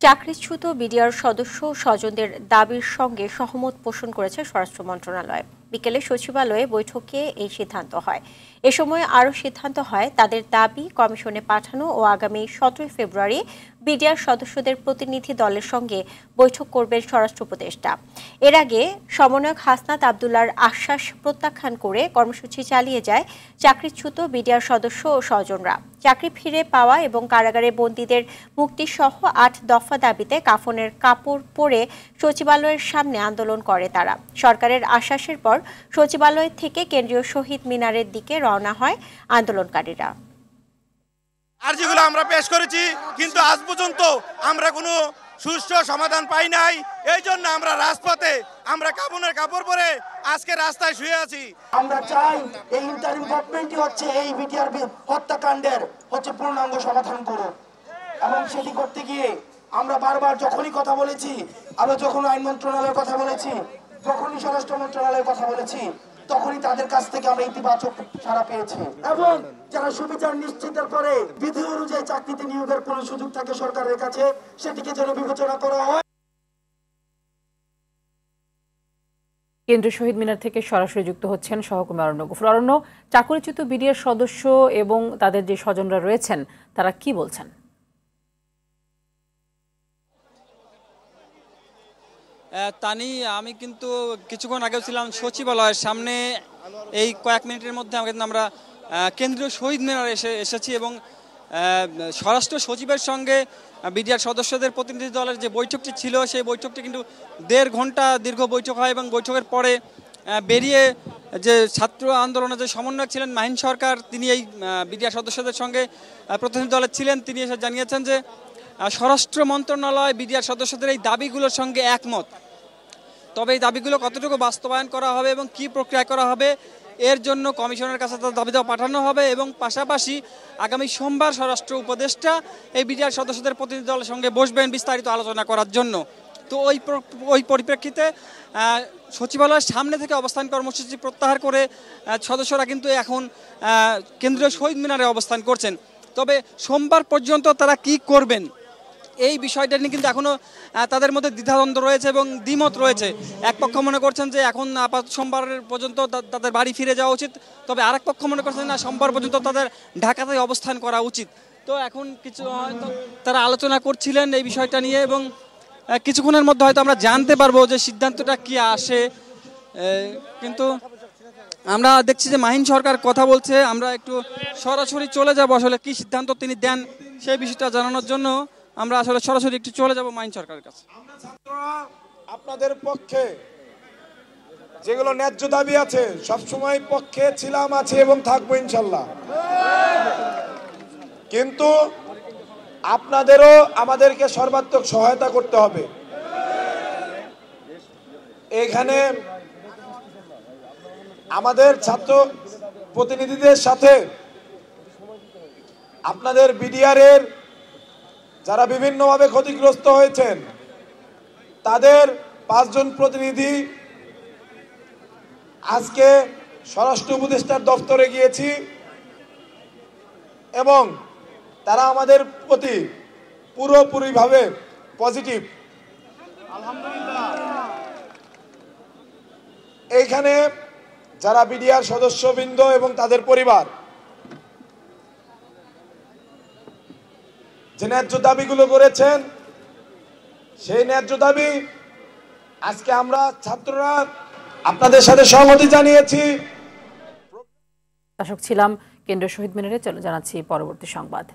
চাকরিচ্যুত বিডিআর সদস্য স্বজনদের দাবির সঙ্গে সহমত পোষণ করেছে স্বরাষ্ট্র মন্ত্রণালয়। বিকেলে সচিবালয়ে বৈঠকে এই সিদ্ধান্ত হয়। এ সময় আরও সিদ্ধান্ত হয় তাদের দাবি কমিশনে পাঠানো ও আগামী 17 ফেব্রুয়ারি বিডিআর সদস্যদের প্রতিনিধি দলের সঙ্গে বৈঠক করবেন স্বরাষ্ট্র উপদেষ্টা। এর আগে সমন্বয়ক হাসনাত আবদুল্লাহর আশ্বাস প্রত্যাখ্যান করে কর্মসূচি চালিয়ে যায় চাকরিচ্যুত বিডিআর সদস্য ও স্বজনরা। চাকরি ফিরে পাওয়া এবং কারাগারে বন্দীদের মুক্তিসহ 8 দফা দাবিতে কাফনের কাপড় পরে সচিবালয়ের সামনে আন্দোলন করে তারা। সরকারের আশ্বাসের পর সচিবালয় থেকে কেন্দ্রীয় শহীদ মিনারের দিকে রওনা হয় আন্দোলনকারীরা। আর্জিগুলো আমরা পেশ করেছি, কিন্তু আজ পর্যন্ত আমরা কোনো সুষ্ঠু সমাধান পাই নাই। এই জন্য আমরা রাজপথে আমরা কাফনের কাপড় পরে আজকে রাস্তায় শুয়ে আছি। আমরা চাই এই ইন্টারিম গভর্নমেন্টই হচ্ছে এই বিটিআর হত্যাকাণ্ডের পূর্ণাঙ্গ সমাধান করুক, এবং সেটি করতে গিয়ে আমরা বারবার যখনই কথা বলেছি, আমরা যখন আইন মন্ত্রণালয়ের কথা বলেছি, যখনই স্বরাষ্ট্র মন্ত্রণালয়ের কথা বলেছি, তখনই তাদের কাছ থেকে আমরা ইতিবাচক সাড়া পেয়েছি। এবং যারা সুবিচার নিশ্চিতের পরে বিধি অনুযায়ী চাকরিতে নিয়োগের কোনো সুযোগ থাকে সরকারের কাছে, সেটিকে যেন বিবেচনা করা হয়। কেন্দ্রীয় শহীদ মিনার থেকে সরাসরি যুক্ত হচ্ছেন সহকর্মী অরণ্য গফুর। অরণ্য, চাকরিচ্যুত বিডিআর সদস্য এবং তাদের যে স্বজনরা রয়েছেন তারা কি বলছেন? তানি, আমি কিন্তু কিছুক্ষণ আগেও ছিলাম সচিবালয়ের সামনে। এই কয়েক মিনিটের মধ্যে আমরা কেন্দ্রীয় শহীদ মিনারে এসেছি এবং স্বরাষ্ট্র সচিবের সঙ্গে বিডিআর সদস্যদের প্রতিনিধি দলের যে বৈঠকটি ছিল সেই বৈঠকটি কিন্তু 1.5 ঘন্টা দীর্ঘ বৈঠক হয় এবং বৈঠকের পরে বেরিয়ে যে ছাত্র আন্দোলনে যে সমন্বয়ক ছিলেন মাহিন সরকার, তিনি এই বিডিআর সদস্যদের সঙ্গে প্রতিনিধি দলের ছিলেন। তিনি এসে জানিয়েছেন যে স্বরাষ্ট্র মন্ত্রণালয় বিডিআর সদস্যদের এই দাবিগুলোর সঙ্গে একমত, তবে এই দাবিগুলো কতটুকু বাস্তবায়ন করা হবে এবং কি প্রক্রিয়া করা হবে এর জন্য কমিশনের কাছে তার দাবি দেওয়া পাঠানো হবে। এবং পাশাপাশি আগামী সোমবার স্বরাষ্ট্র উপদেষ্টা এই বিডিআর সদস্যদের প্রতিনিধি দলের সঙ্গে বসবেন বিস্তারিত আলোচনা করার জন্য। তো ওই পরিপ্রেক্ষিতে সচিবালয়ের সামনে থেকে অবস্থান কর্মসূচি প্রত্যাহার করে সদস্যরা কিন্তু এখন কেন্দ্রীয় শহীদ মিনারে অবস্থান করছেন। তবে সোমবার পর্যন্ত তারা কি করবেন এই বিষয়টা নিয়ে কিন্তু এখনও তাদের মধ্যে দ্বিধাদ্বন্দ্ব রয়েছে এবং দ্বিমত রয়েছে। এক পক্ষ মনে করছেন যে এখন আপাতত সোমবার পর্যন্ত তাদের বাড়ি ফিরে যাওয়া উচিত, তবে আরেক পক্ষ মনে করছেন না, সোমবার পর্যন্ত তাদের ঢাকাতে অবস্থান করা উচিত। তো এখন কিছু হয়তো তারা আলোচনা করছিলেন এই বিষয়টা নিয়ে এবং কিছুক্ষণের মধ্যে হয়তো আমরা জানতে পারবো যে সিদ্ধান্তটা কি আসে। কিন্তু আমরা দেখছি যে মাহিন সরকার কথা বলছে, আমরা একটু সরাসরি চলে যাব আসলে কি সিদ্ধান্ত তিনি দেন সেই বিষয়টা জানানোর জন্য। আমরা আসলে সরাসরি একটু চলে যাব মাহিন সরকারের কাছে। আপনাদের পক্ষে যেগুলো ন্যায্য দাবি আছে সবসময় পক্ষে ছিলাম, আছে এবং থাকবো ইনশাল্লাহ। কিন্তু আপনাদেরও আমাদেরকে সর্বাত্মক সহায়তা করতে হবে। এখানে আমাদের ছাত্র প্রতিনিধিদের সাথে আপনাদের বিডিআর-এর যারা বিভিন্নভাবে ক্ষতিগ্রস্ত হয়েছেন তাদের 5 জন প্রতিনিধি আজকে স্বরাষ্ট্র উপদেষ্টার দপ্তরে গিয়েছি এবং তারা আমাদের প্রতি পুরোপুরিভাবে পজিটিভ। আলহামদুলিল্লাহ। এইখানে যারা বিডিআর সদস্যবৃন্দ এবং তাদের পরিবার যে ন্যায্য দাবিগুলো করেছেন সেই ন্যায্য দাবি আজকে আমরা ছাত্ররা আপনাদের সাথে সহমতি জানিয়েছি। দর্শক ছিলাম কেন্দ্রীয় শহীদ মিনারে, চলে জানাচ্ছি পরবর্তী সংবাদ।